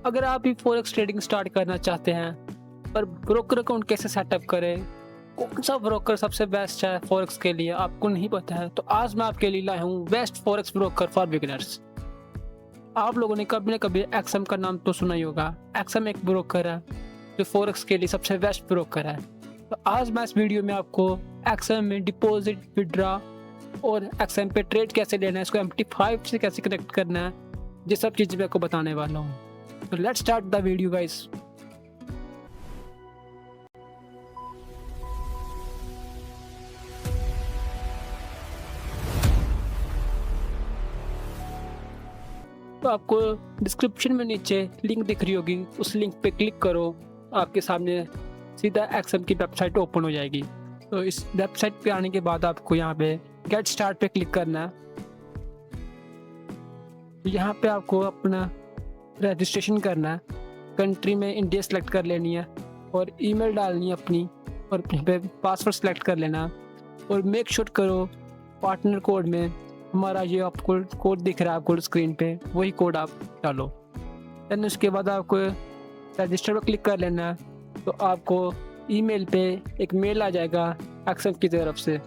अगर आप भी फॉरेक्स ट्रेडिंग स्टार्ट करना चाहते हैं पर ब्रोकर अकाउंट कैसे सेटअप करें, कौन सा ब्रोकर सबसे बेस्ट है फॉरेक्स के लिए आपको नहीं पता है, तो आज मैं आपके लिए लाया हूँ best forex broker for beginners. आप लोगों ने कभी ना कभी एक्सएम का नाम तो सुना ही होगा। एक्सएम एक ब्रोकर है जो फॉरेक्स के लिए सबसे बेस्ट ब्रोकर है। तो आज मैं इस वीडियो में आपको एक्सएम में डिपॉजिट, विड्रॉ और एक्सएम पे ट्रेड कैसे लेना है, इसको MT5 से कैसे कनेक्ट करना है, ये सब चीज़ मैं आपको बताने वाला हूँ। तो let's start the video guys. तो आपको डिस्क्रिप्शन में नीचे लिंक दिख रही होगी, उस लिंक पे क्लिक करो, आपके सामने सीधा एक्सएम की वेबसाइट ओपन हो जाएगी। तो इस वेबसाइट पे आने के बाद आपको यहाँ पे गेट स्टार्ट पे क्लिक करना है। यहाँ पे आपको अपना रजिस्ट्रेशन करना है। कंट्री में इंडिया सेलेक्ट कर लेनी है और ईमेल डालनी है अपनी, और यहाँ पे पासवर्ड सेलेक्ट कर लेना और मेक श्योर करो पार्टनर कोड में हमारा ये आपको कोड दिख रहा है आपको स्क्रीन पे, वही कोड आप डालो। देन उसके बाद आपको रजिस्टर पर क्लिक कर लेना है। तो आपको ईमेल पे एक मेल आ जाएगा एक्सएम की तरफ से।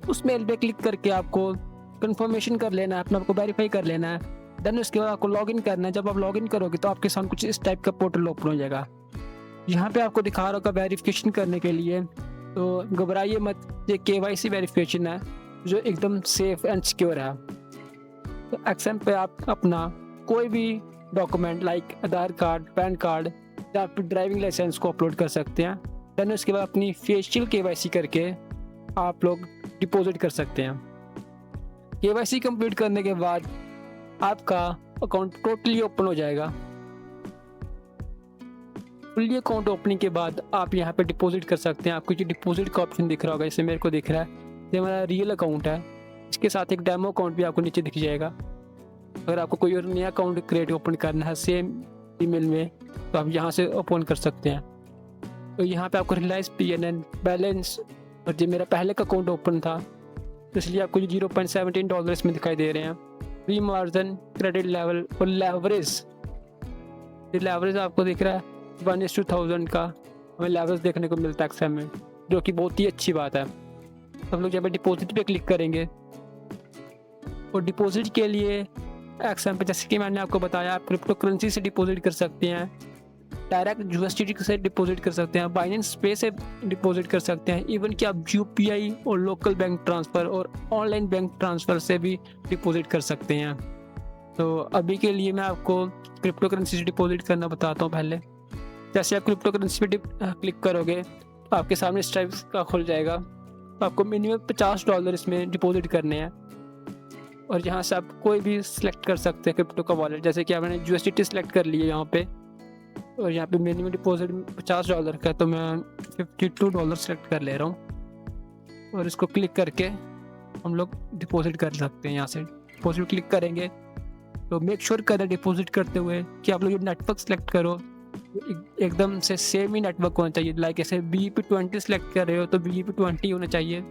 उस मेल पे क्लिक करके आपको कंफर्मेशन कर लेना है, अपने आप को वेरीफाई कर लेना है। देन उसके बाद आपको लॉगिन करना है। जब आप लॉगिन करोगे तो आपके सामने कुछ इस टाइप का पोर्टल ओपन हो जाएगा। यहाँ पे आपको दिखा रहा होगा वेरिफिकेशन करने के लिए, तो घबराइए मत, ये KYC वेरिफिकेशन है जो एकदम सेफ एंड सिक्योर है। तो एक्सएम पे आप अपना कोई भी डॉक्यूमेंट लाइक आधार कार्ड, पैन कार्ड या फिर ड्राइविंग लाइसेंस को अपलोड कर सकते हैं। देन उसके बाद अपनी फेशियल KYC करके आप लोग डिपॉजिट कर सकते हैं। KYC कंप्लीट करने के बाद आपका अकाउंट टोटली ओपन हो जाएगा। फुल्ली अकाउंट ओपनिंग के बाद आप यहाँ पे डिपॉजिट कर सकते हैं। आपको जो डिपॉजिट का ऑप्शन दिख रहा होगा, जैसे मेरे को दिख रहा है, ये हमारा रियल अकाउंट है। इसके साथ एक डेमो अकाउंट भी आपको नीचे दिख जाएगा। अगर आपको कोई और नया अकाउंट क्रिएट ओपन करना है सेम ईमेल में, तो आप यहाँ से ओपन कर सकते हैं। तो यहाँ पे आपको रिलायंस PNN बैलेंस, और जो मेरा पहले का अकाउंट ओपन था तो इसलिए आपको जो $0.17 इसमें दिखाई दे रहे हैं। प्री मार्जिन, क्रेडिट लेवल और लेवरेज, लेवरेज आपको दिख रहा है 1:1000 का हमें लेवरेज देखने को मिलता है एक्सएम में, जो कि बहुत ही अच्छी बात है। हम लोग यहाँ पे डिपॉजिट पे क्लिक करेंगे और डिपॉजिट के लिए एक्सएम पे, जैसे कि मैंने आपको बताया, आप क्रिप्टो करेंसी से डिपॉजिट कर सकते हैं, डायरेक्ट USDT से डिपॉजिट कर सकते हैं, बाइनेंस पे से डिपॉजिट कर सकते हैं, इवन कि आप UPI और लोकल बैंक ट्रांसफ़र और ऑनलाइन बैंक ट्रांसफ़र से भी डिपॉजिट कर सकते हैं। तो अभी के लिए मैं आपको क्रिप्टो करेंसी से डिपॉजिट करना बताता हूँ। पहले जैसे आप क्रिप्टो करेंसी पे क्लिक करोगे तो आपके सामने इस टाइप का खुल जाएगा। तो आपको मिनिमम $50 इसमें डिपॉजिट करने हैं, और यहाँ से आप कोई भी सिलेक्ट कर सकते हैं क्रिप्टो का वॉलेट। जैसे कि मैंने USDT सिलेक्ट कर लिया यहाँ पे, और यहाँ पे मिनिमम डिपॉजिट $50 का है, तो मैं $52 सेलेक्ट कर ले रहा हूँ और इसको क्लिक करके हम लोग डिपॉजिट कर सकते हैं। यहाँ से डिपॉजिट क्लिक करेंगे तो मेक श्योर करें डिपॉजिट करते हुए कि आप लोग ये नेटवर्क सेलेक्ट करो, एकदम से सेम ही नेटवर्क होना चाहिए। लाइक ऐसे BEP20 सेलेक्ट कर रहे हो तो BEP20 होना चाहिए,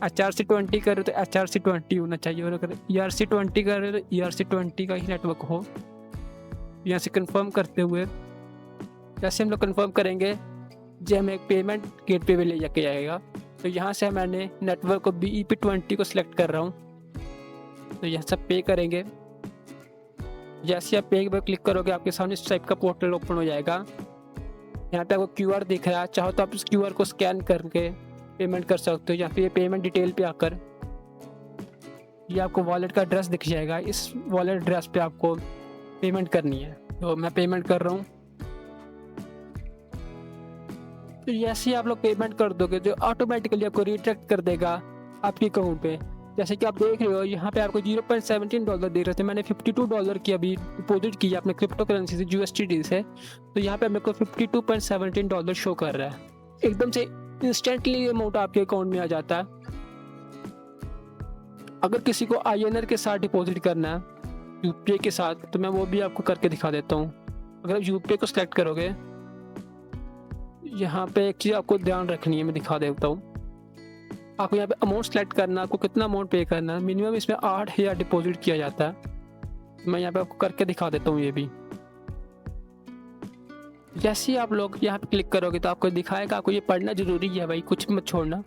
HRC20 कर रहे हो तो HRC20 होना चाहिए, और अगर ERC20 कर रहे हो तो ERC20 का ही नेटवर्क हो। यहाँ से कंफर्म करते हुए जैसे हम लोग कंफर्म करेंगे, जो हमें एक पेमेंट गेटवे पे ले जाके जाएगा। तो यहाँ से मैंने नेटवर्क को BEP20 को सिलेक्ट कर रहा हूँ, तो यहाँ से पे करेंगे। जैसे आप पे पर क्लिक करोगे आपके सामने इस टाइप का पोर्टल ओपन हो जाएगा। यहाँ पे आपको QR दिख रहा है, चाहो तो आप इस QR को स्कैन करके पेमेंट कर सकते हो, या फिर ये पेमेंट डिटेल पे आकर ये आपको वॉलेट का एड्रेस दिख जाएगा। इस वॉलेट एड्रेस पे आपको पेमेंट करनी है, तो मैं पेमेंट कर रहा हूँ। तो जैसे ही आप लोग पेमेंट कर दोगे तो ऑटोमेटिकली आपको रिडायरेक्ट कर देगा आपके अकाउंट पे। जैसे कि आप देख रहे हो यहाँ पे आपको $0.17 दे रहे थे, मैंने $52 की अभी डिपॉजिट किया अपने क्रिप्टो करेंसी से USDT से, तो यहाँ पे मेरे को $52.17 शो कर रहा है। एकदम से इंस्टेंटली अमाउंट आपके अकाउंट में आ जाता है। अगर किसी को INR के साथ डिपॉजिट करना है UPI के साथ, तो मैं वो भी आपको करके दिखा देता हूँ। अगर आप UPI को सिलेक्ट करोगे, यहाँ पे एक चीज़ आपको ध्यान रखनी है, मैं दिखा देता हूँ। आपको यहाँ पे अमाउंट सेलेक्ट करना, आपको कितना अमाउंट पे करना है। मिनिमम इसमें 8000 डिपॉजिट किया जाता है। मैं यहाँ पे आपको करके दिखा देता हूँ ये भी। जैसे ही आप लोग यहाँ पे क्लिक करोगे तो आपको दिखाएगा, आपको ये पढ़ना जरूरी है भाई, कुछ मत छोड़ना।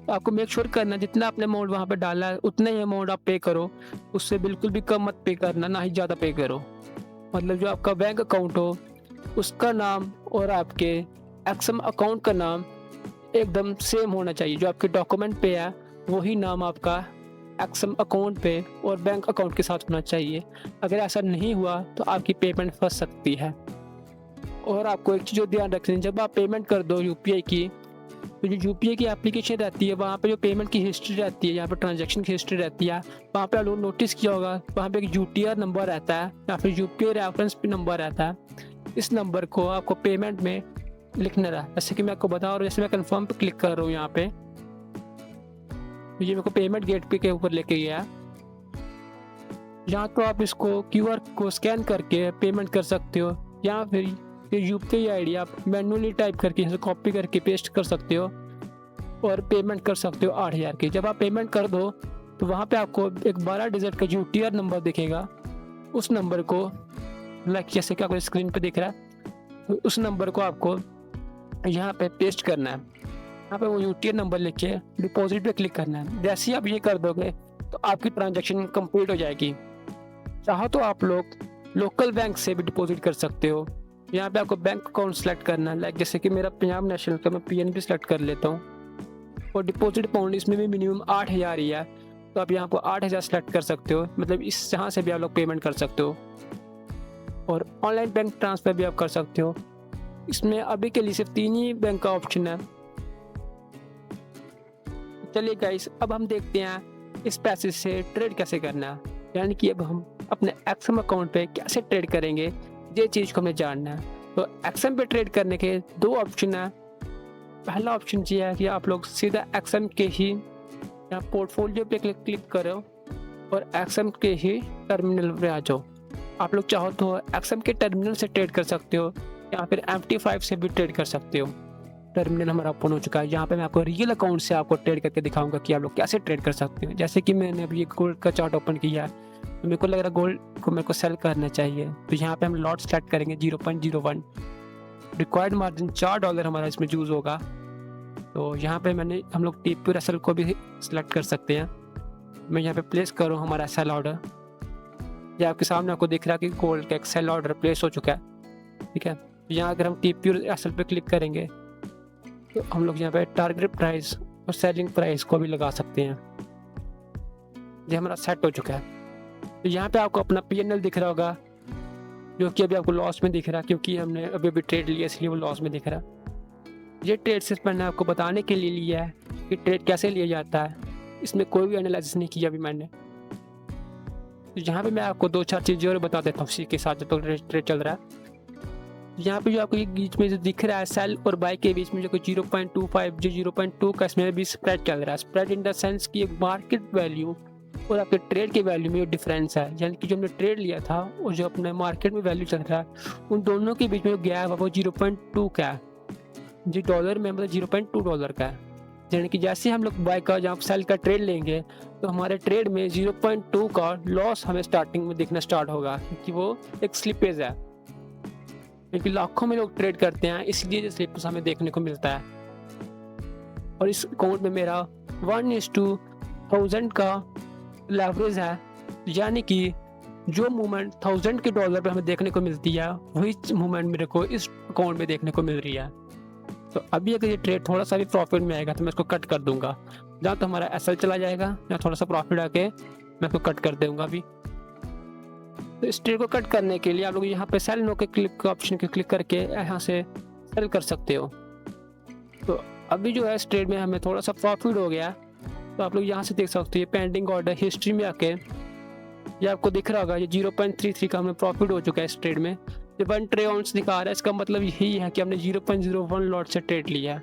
तो आपको मेक श्योर करना जितना आपने अमाउंट वहाँ पे डाला है उतना ही अमाउंट आप पे करो, उससे बिल्कुल भी कम मत पे करना, ना ही ज़्यादा पे करो। मतलब जो आपका बैंक अकाउंट हो उसका नाम और आपके एक्सएम अकाउंट का नाम एकदम सेम होना चाहिए। जो आपके डॉक्यूमेंट पे है वही नाम आपका एक्सएम अकाउंट पे और बैंक अकाउंट के साथ होना चाहिए। अगर ऐसा नहीं हुआ तो आपकी पेमेंट फंस सकती है। और आपको एक चीज़ जो ध्यान रखनी है, जब आप पेमेंट कर दो यूपीआई की, तो जो यूपीआई की एप्लीकेशन रहती है वहाँ पे जो पेमेंट की हिस्ट्री रहती है, यहाँ पे ट्रांजैक्शन की हिस्ट्री रहती है, वहाँ पे आप लोग नोटिस किया होगा वहाँ पे एक यूटीआर नंबर रहता है या फिर यूपीआई रेफरेंस भी नंबर रहता है। इस नंबर को आपको पेमेंट में लिखना रहा, जैसे कि मैं आपको बता रहा हूँ। जैसे मैं कंफर्म पे क्लिक कर रहा हूँ यहाँ पे, ये मेरे को पेमेंट गेटवे के ऊपर लेके गया। यहाँ तो आप इसको क्यूआर को स्कैन करके पेमेंट कर सकते हो, या फिर ये यूपीआई आईडी आप मैन्युअली टाइप करके इसे कॉपी करके पेस्ट कर सकते हो और पेमेंट कर सकते हो 8000 की। जब आप पेमेंट कर दो तो वहाँ पे आपको एक 12 डिजिट का यूटीआर नंबर दिखेगा। उस नंबर को लाइक जैसे कि आपको स्क्रीन पे दिख रहा है, तो उस नंबर को आपको यहाँ पे पेस्ट करना है। यहाँ पे वो यूटीआर नंबर लिख के डिपॉजिट पे क्लिक करना है। जैसे ही आप ये कर दोगे तो आपकी ट्रांजैक्शन कंप्लीट हो जाएगी। चाहो तो आप लोग लोकल बैंक से भी डिपॉजिट कर सकते हो। यहाँ पे आपको बैंक अकाउंट सेलेक्ट करना है, लाइक जैसे कि मेरा पंजाब नेशनल का, मैं पीएनबी सेलेक्ट कर लेता हूँ। और डिपॉजिट अमाउंट इसमें भी मिनिमम 8000 ही है, तो आप यहाँ को 8000 सेलेक्ट कर सकते हो। मतलब इस यहाँ से भी आप लोग पेमेंट कर सकते हो और ऑनलाइन बैंक ट्रांसफ़र भी आप कर सकते हो। इसमें अभी के लिए सिर्फ 3 ही बैंक का ऑप्शन है। चलिए गाइस, अब हम देखते हैं इस पैसे से ट्रेड कैसे करना है, यानी कि अब हम अपने एक्सएम अकाउंट पे कैसे ट्रेड करेंगे, ये चीज़ को हमें जानना है। तो एक्सएम पे ट्रेड करने के 2 ऑप्शन है। पहला ऑप्शन ये है कि आप लोग सीधा एक्सएम के ही यहाँ पोर्टफोलियो पे क्लिक करो और एक्सएम के ही टर्मिनल पे आ जाओ। आप लोग चाहो तो एक्सएम के टर्मिनल से ट्रेड कर सकते हो या फिर MT5 से भी ट्रेड कर सकते हो। टर्मिनल हमारा ओपन हो चुका है। यहाँ पे मैं आपको रियल अकाउंट से आपको ट्रेड करके दिखाऊंगा कि आप लोग कैसे ट्रेड कर सकते हो। जैसे कि मैंने अभी ये गोल्ड का चार्ट ओपन किया है, तो मेरे को लग रहा है गोल्ड को मेरे को सेल करना चाहिए। तो यहाँ पे हम लॉट सेलेक्ट करेंगे 0.01। रिक्वायर्ड मार्जिन $4 हमारा इसमें यूज़ होगा। तो यहाँ पे हम लोग TP SL को भी सिलेक्ट कर सकते हैं। मैं यहाँ पे प्लेस करूँ हमारा सेल ऑर्डर। ये आपके सामने आपको दिख रहा है कि गोल्ड का एक सेल ऑर्डर प्लेस हो चुका है। ठीक है, यहाँ अगर हम TP SL पे क्लिक करेंगे तो हम लोग यहाँ पे टारगेट प्राइस और सेलिंग प्राइस को भी लगा सकते हैं। ये हमारा सेट हो चुका है। तो यहाँ पे आपको अपना PNL दिख रहा होगा, जो कि अभी आपको लॉस में दिख रहा है क्योंकि हमने अभी ट्रेड लिया, इसलिए वो लॉस में दिख रहा है। ये ट्रेड सिर्फ मैंने आपको बताने के लिए लिया है कि ट्रेड कैसे लिया जाता है। इसमें कोई भी एनालिसिस नहीं किया अभी मैंने। तो यहाँ पे मैं आपको 2-4 चीज़ें और बता देता हूँ उसी के साथ, जब तक ट्रेड चल रहा है। यहाँ पे जो आपको ये बीच में जो दिख रहा है सेल और बाय के बीच में जो 0.25 जो 0.2 का इसमें भी स्प्रेड चल रहा है। स्प्रेड इन द सेंस की एक मार्केट वैल्यू और आपके ट्रेड के वैल्यू में डिफरेंस है, यानी कि जो हमने ट्रेड लिया था और जो अपने मार्केट में वैल्यू चल रहा है, उन दोनों के बीच में जो गैप है वो 0.2 का है। जो डॉलर में मतलब $0.2 का है। यानी कि जैसे हम लोग बाय का जहाँ सेल का ट्रेड लेंगे तो हमारे ट्रेड में 0.2 का लॉस हमें स्टार्टिंग में दिखना स्टार्ट होगा, क्योंकि वो एक स्लिपेज है। क्योंकि लाखों में लोग ट्रेड करते हैं, इसलिए ये स्लिपेज हमें देखने को मिलता है। और इस अकाउंट में मेरा 1:1000 का लेवरेज है, यानी कि जो मूवमेंट 1000 के डॉलर पे हमें देखने को मिलती है वही मूवमेंट मेरे को इस अकाउंट में देखने को मिल रही है। तो अभी अगर ये ट्रेड थोड़ा सा भी प्रॉफिट में आएगा तो मैं इसको कट कर दूंगा। जहाँ तो हमारा SL चला जाएगा या थोड़ा सा प्रॉफिट आके मैं इसको कट कर दूंगा अभी। तो इस ट्रेड को कट करने के लिए आप लोग यहाँ पे सेल नो के क्लिक ऑप्शन के क्लिक करके यहाँ से सेल कर सकते हो। तो अभी जो है इस ट्रेड में हमें थोड़ा सा प्रॉफिट हो गया, तो आप लोग यहाँ से देख सकते हो पेंडिंग ऑर्डर हिस्ट्री में आके ये आपको दिख रहा होगा, ये 0.33 का हमें प्रॉफिट हो चुका है इस ट्रेड में। ये 1 ट्रे ऑunce दिखा रहा है, इसका मतलब यही है कि हमने 0.01 लॉट से ट्रेड लिया है।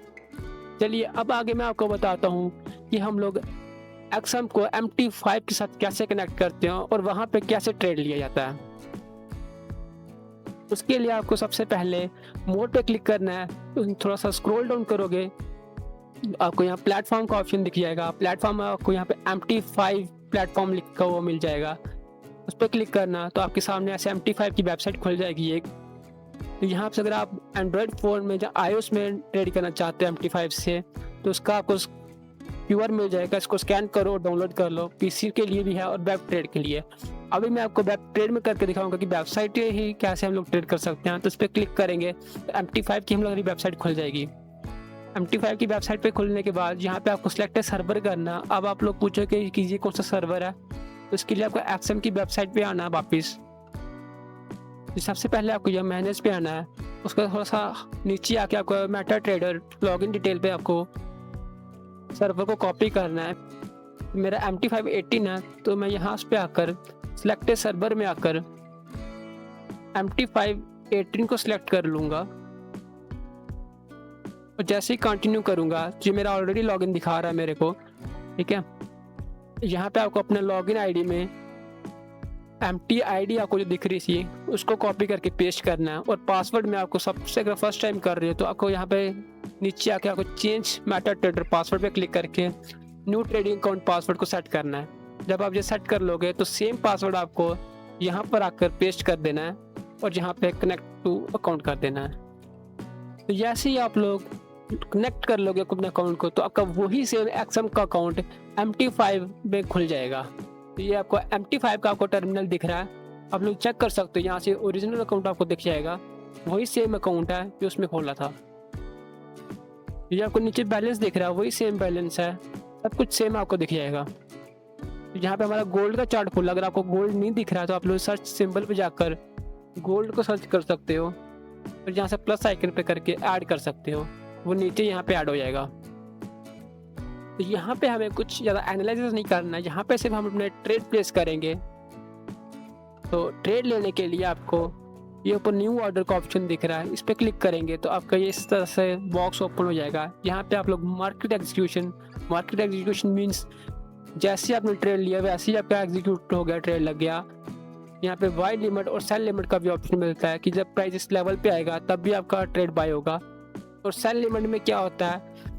चलिए अब आगे मैं आपको बताता हूँ कि हम लोग एक्सएम को MT5 के साथ कैसे कनेक्ट करते हैं और वहाँ पे कैसे ट्रेड लिया जाता है। उसके लिए आपको सबसे पहले मोड पे क्लिक करना है। तो थोड़ा सा स्क्रॉल डाउन करोगे, आपको यहाँ प्लेटफॉर्म का ऑप्शन दिख जाएगा। प्लेटफॉर्म में आपको यहाँ पे MT5 प्लेटफॉर्म लिखा हुआ मिल जाएगा। उस पर क्लिक करना तो आपके सामने ऐसे MT5 की वेबसाइट खुल जाएगी एक। तो यहाँ से अगर आप एंड्रॉयड फ़ोन में या iOS में ट्रेड करना चाहते हो MT5 से, तो उसका आपको क्यूआर मिल जाएगा, इसको स्कैन करो, डाउनलोड कर लो। पीसी के लिए भी है और वेब ट्रेड के लिए। अभी मैं आपको वेब ट्रेड में करके दिखाऊंगा कि वेबसाइट ही कैसे हम लोग ट्रेड कर सकते हैं। तो इस पर क्लिक करेंगे तो MT5 की हम लोग वेबसाइट खुल जाएगी। MT5 की वेबसाइट पे खुलने के बाद यहाँ पे आपको सिलेक्ट सर्वर करना। अब आप लोग पूछोगे कि ये कौन सा सर्वर है, तो इसके लिए आपको एक्सएम की वेबसाइट पे आना है वापिस। सबसे पहले आपको यह मैनेज पे आना है, उसका थोड़ा सा नीचे आके आपको मेटा ट्रेडर लॉगिन डिटेल पे आपको सर्वर को कॉपी करना है। मेरा MT518 है, तो मैं यहाँ पे आकर सिलेक्ट सर्वर में आकर MT518 को सिलेक्ट कर लूँगा और जैसे ही कंटिन्यू करूँगा, जो मेरा ऑलरेडी लॉगिन दिखा रहा है मेरे को, ठीक है। यहाँ पे आपको अपने लॉगिन आईडी में MT ID आपको जो दिख रही थी उसको कॉपी करके पेस्ट करना है। और पासवर्ड में आपको सबसे अगर फर्स्ट टाइम कर रहे हो तो आपको यहाँ पे नीचे आके आपको चेंज मेटा ट्रेडर पासवर्ड पे क्लिक करके न्यू ट्रेडिंग अकाउंट पासवर्ड को सेट करना है। जब आप ये सेट कर लोगे तो सेम पासवर्ड आपको यहाँ पर आकर पेस्ट कर देना है और यहाँ पे कनेक्ट टू अकाउंट कर देना है। तो जैसे ही आप लोग कनेक्ट कर लोगे अपने अकाउंट को, तो आपका वही सेम एक्सएम का अकाउंट MT5 में खुल जाएगा। तो ये आपको MT5 का आपको टर्मिनल दिख रहा है, आप लोग चेक कर सकते हो। यहाँ से ओरिजिनल अकाउंट आपको दिख जाएगा, वही सेम अकाउंट है जो उसमें खोला था। ये आपको नीचे बैलेंस दिख रहा है, वही सेम बैलेंस है, सब कुछ सेम आपको दिख जाएगा। यहाँ पे हमारा गोल्ड का चार्ट खुला। अगर आपको गोल्ड नहीं दिख रहा है तो आप लोग सर्च सिंबल पे जाकर गोल्ड को सर्च कर सकते हो और यहाँ से प्लस आइकन पे करके ऐड कर सकते हो, वो नीचे यहाँ पे ऐड हो जाएगा। तो यहाँ पे हमें कुछ ज़्यादा एनालिसिस नहीं करना है, यहाँ पे सिर्फ हम अपने ट्रेड प्लेस करेंगे। तो ट्रेड लेने के लिए आपको ये ऊपर न्यू ऑर्डर का ऑप्शन दिख रहा है, इस पर क्लिक करेंगे तो आपका ये इस तरह से बॉक्स ओपन हो जाएगा। यहाँ पे आप लोग मार्केट एग्जीक्यूशन मीन्स जैसे आपने ट्रेड लिया वैसे ही आपका एग्जीक्यूट हो गया, ट्रेड लग गया। यहाँ पे बाय लिमिट और सेल लिमिट का भी ऑप्शन मिलता है कि जब प्राइस इस लेवल पे आएगा तब भी आपका ट्रेड बाय होगा। और सेल लिमिट में क्या होता है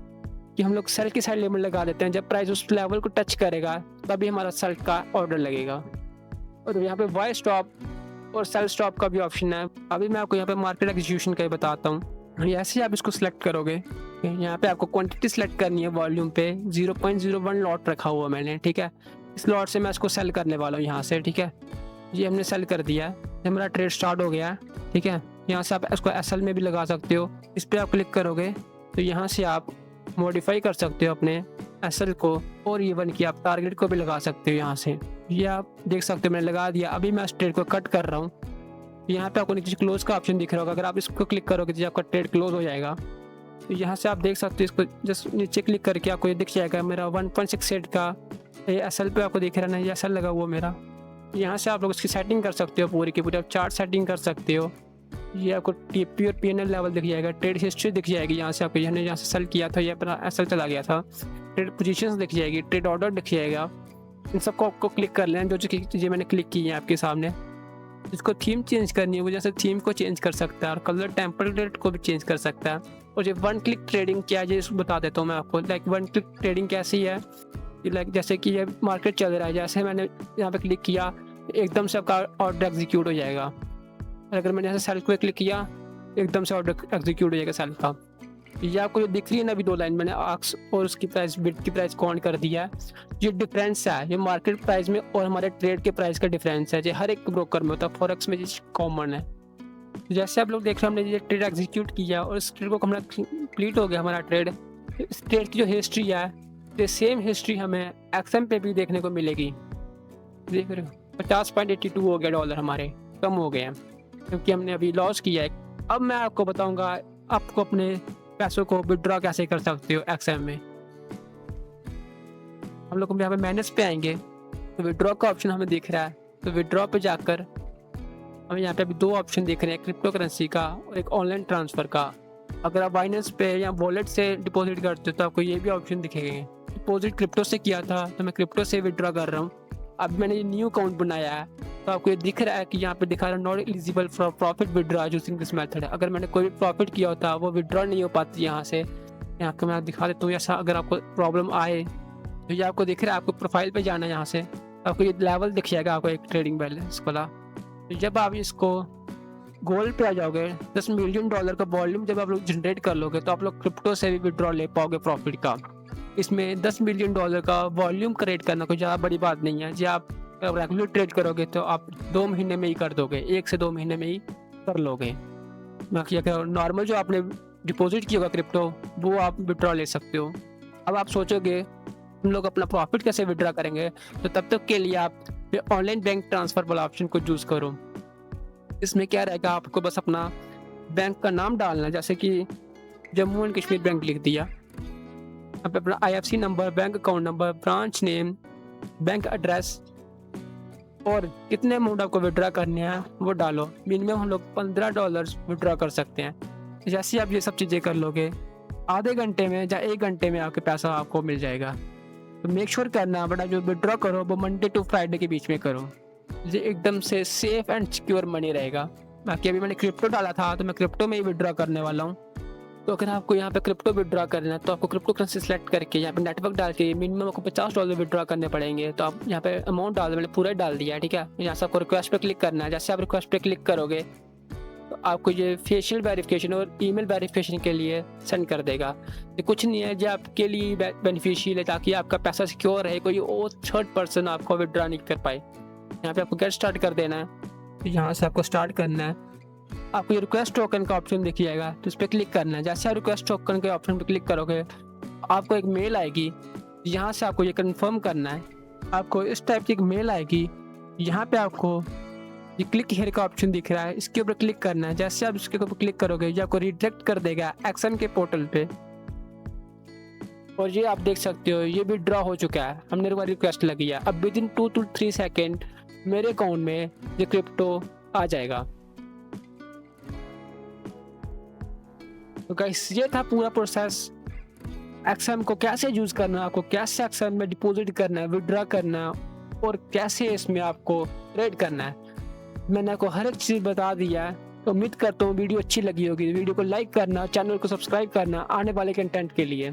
कि हम लोग सेल की साइड लिमिट लगा देते हैं, जब प्राइस उस लेवल को टच करेगा तभी हमारा सेल का ऑर्डर लगेगा। और यहाँ पे बाय स्टॉप और सेल स्टॉप का भी ऑप्शन है। अभी मैं आपको यहाँ पे मार्केट एग्जीक्यूशन का ही बताता हूँ। ऐसे ही आप इसको सिलेक्ट करोगे, यहाँ पे आपको क्वांटिटी सेलेक्ट करनी है। वॉल्यूम पे 0.01 लॉट रखा हुआ मैंने, ठीक है। इस लॉट से मैं इसको सेल करने वाला हूँ यहाँ से, ठीक है। ये हमने सेल कर दिया है, हमारा ट्रेड स्टार्ट हो गया है, ठीक है। यहाँ से आप इसको SL में भी लगा सकते हो। इस पर आप क्लिक करोगे तो यहाँ से आप मॉडिफाई कर सकते हो अपने SL को, और इवन की आप टारगेट को भी लगा सकते हो यहाँ से। ये आप देख सकते हो मैंने लगा दिया। अभी मैं इस ट्रेड को कट कर रहा हूँ। यहाँ पे आपको नीचे क्लोज का ऑप्शन दिख रहा होगा, अगर आप इसको क्लिक करोगे तो आपका ट्रेड क्लोज हो जाएगा। तो यहाँ से आप देख सकते हो, इसको जस्ट नीचे क्लिक करके आपको ये दिख जाएगा मेरा 1.68 का SL पे आपको दिख रहा है ना, ये SL लगा हुआ मेरा। यहाँ से आप लोग इसकी सेटिंग कर सकते हो, पूरी की पूरी आप चार्ट सेटिंग कर सकते हो। ये आपको TP और PNL लेवल दिख जाएगा, ट्रेड हिस्ट्री दिख जाएगी। यहाँ से आपको यहाँ से सेल किया था, ये अपना SL चला गया था। ट्रेड पोजीशंस दिख जाएगी, ट्रेड ऑर्डर दिख जाएगा। इन सबको आपको क्लिक कर लेना, जो चीज़ें मैंने क्लिक की हैं आपके सामने। इसको थीम चेंज करनी है, वो जैसे थीम को चेंज कर सकता है और कलर टेम्पलेट को भी चेंज कर सकता है। और ये वन क्लिक ट्रेडिंग क्या है ये इसको बता देता हूँ मैं आपको। लाइक वन क्लिक ट्रेडिंग कैसी है, लाइक जैसे कि ये मार्केट चल रहा है, जैसे मैंने यहाँ पे क्लिक किया एकदम से आपका ऑर्डर एग्जीक्यूट हो जाएगा। और अगर मैंने यहाँ से सेल पे क्लिक किया एकदम से ऑर्डर एग्जीक्यूट हो जाएगा सेल का। ये आपको जो दिख रही है ना अभी 2 लाइन, मैंने आक्स और उसकी प्राइस बिड की प्राइस काउंट कर दिया है। ये डिफरेंस है, ये मार्केट प्राइस में और हमारे ट्रेड के प्राइस का डिफरेंस है, जो हर एक ब्रोकर में होता है, फॉरेक्स में ये कॉमन है। जैसे आप लोग देख रहे हैं हमने ये ट्रेड एग्जीक्यूट किया और इस ट्रेड को हमारा कंप्लीट हो गया हमारा ट्रेड। इस ट्रेड की जो हिस्ट्री है ये सेम हिस्ट्री हमें एक्सएम पे भी देखने को मिलेगी। देख रहे हो 50.82 हो गया डॉलर हमारे कम हो गए हैं क्योंकि हमने अभी लॉस किया है। अब मैं आपको बताऊंगा आपको अपने पैसों को विड्रॉ कैसे कर सकते हो एक्सएम में। हम लोग यहाँ पे मैनेज पे आएंगे तो विड्रॉ का ऑप्शन हमें दिख रहा है, तो विड्रॉ पे जाकर हमें यहाँ पे अभी 2 ऑप्शन दिख रहे हैं, क्रिप्टो करेंसी का और एक ऑनलाइन ट्रांसफ़र का। अगर आप बाइनेंस पे या वॉलेट से डिपॉजिट करते हो तो आपको ये भी ऑप्शन दिखेंगे। डिपॉजिट क्रिप्टो से किया था तो मैं क्रिप्टो से विड्रॉ कर रहा हूँ। अब मैंने ये न्यू अकाउंट बनाया है तो आपको ये दिख रहा है कि यहाँ पे दिखा रहा है not eligible for profit withdraw using this method. अगर मैंने कोई भी प्रॉफिट किया होता वो विड्रॉ नहीं हो पाती यहाँ से। यहाँ को मैं दिखा देता हूँ, ऐसा अगर आपको प्रॉब्लम आए तो ये आपको दिख रहा है, आपको प्रोफाइल पे जाना है, यहाँ से आपको ये लेवल दिख जाएगा आपको एक ट्रेडिंग बैलेंस वाला। तो जब आप इसको गोल पे आ जाओगे, $10 मिलियन का वॉल्यूम जब आप लोग जनरेट कर लोगे तो आप लोग क्रिप्टो से भी विड्रॉ ले पाओगे प्रॉफिट का। इसमें $10 मिलियन का वॉल्यूम क्रिएट करना कोई ज़्यादा बड़ी बात नहीं है। जी आप रेगुलर ट्रेड करोगे तो आप 2 महीने में ही कर दोगे, 1 से 2 महीने में ही कर लोगे। बाकी अगर नॉर्मल जो आपने डिपॉजिट किया होगा क्रिप्टो, वो आप विड्रॉ ले सकते हो। अब आप सोचोगे हम लोग अपना प्रॉफिट कैसे विड्रॉ करेंगे, तो तब तक के लिए आप ऑनलाइन बैंक ट्रांसफ़र वाला ऑप्शन को चूज़ करो। इसमें क्या रहेगा, आपको बस अपना बैंक का नाम डालना है, जैसे कि जम्मू एंड कश्मीर बैंक लिख दिया। यहाँ पे अपना IFSC number, bank account number, branch name, bank address और कितने अमाउंट आपको विड्रॉ करने हैं वो डालो। मिनिमम हम लोग $15 विड्रॉ कर सकते हैं। जैसे आप ये सब चीज़ें कर लोगे, आधे घंटे में या 1 घंटे में आपके पैसा आपको मिल जाएगा। तो मेक श्योर करना बड़ा जो विड्रॉ करो वो मंडे टू फ्राइडे के बीच में करो, ये एकदम से सेफ एंड सिक्योर मनी रहेगा। बाकी अभी मैंने क्रिप्टो डाला था तो मैं क्रिप्टो में ही विड्रॉ करने वाला हूँ। तो अगर आपको यहाँ पे क्रिप्टो विड्रॉ करना है तो आपको क्रिप्टो करेंसी सेलेक्ट करके यहाँ पे नेटवर्क डाल के मिनिमम आपको $50 विड्रॉ करने पड़ेंगे। तो आप यहाँ पे अमाउंट डाल दो, मैंने पूरा डाल दिया है, ठीक है। यहाँ से आपको रिक्वेस्ट पे क्लिक करना है। जैसे आप रिक्वेस्ट पे क्लिक करोगे तो आपको ये फेशियल वेरिफिकेशन और ईमेल वेरिफिकेशन के लिए सेंड कर देगा। ये कुछ नहीं है, ये आपके लिए बेनिफिशियल है ताकि आपका पैसा सिक्योर रहे, कोई और थर्ड पर्सन आपको विड्रॉ नहीं कर पाए। यहाँ पे आपको गेट स्टार्ट कर देना है, तो यहाँ से आपको स्टार्ट करना है। आपको ये रिक्वेस्ट टोकन का ऑप्शन दिख जाएगा, तो इस पर क्लिक करना है। जैसे आप रिक्वेस्ट टोकन के ऑप्शन पर क्लिक करोगे आपको एक मेल आएगी, यहाँ से आपको ये कंफर्म करना है। आपको इस टाइप की एक मेल आएगी, यहाँ पे आपको ये क्लिक हियर का ऑप्शन दिख रहा है, इसके ऊपर क्लिक करना है। जैसे आप इसके ऊपर क्लिक करोगे ये आपको रिडायरेक्ट कर देगा एक्शन के पोर्टल पे, और ये आप देख सकते हो ये विड्रॉ हो चुका है, हमने एक बार रिक्वेस्ट लगी है। अब विदिन 2 to 3 सेकेंड मेरे अकाउंट में ये क्रिप्टो आ जाएगा। तो गाइस ये था पूरा प्रोसेस, XM को कैसे यूज़ करना है, आपको कैसे XM में डिपॉजिट करना है, विड्रॉ करना है और कैसे इसमें आपको ट्रेड करना है। मैंने आपको हर एक चीज़ बता दिया है। तो उम्मीद करता हूँ वीडियो अच्छी लगी होगी। वीडियो को लाइक करना, चैनल को सब्सक्राइब करना आने वाले कंटेंट के लिए।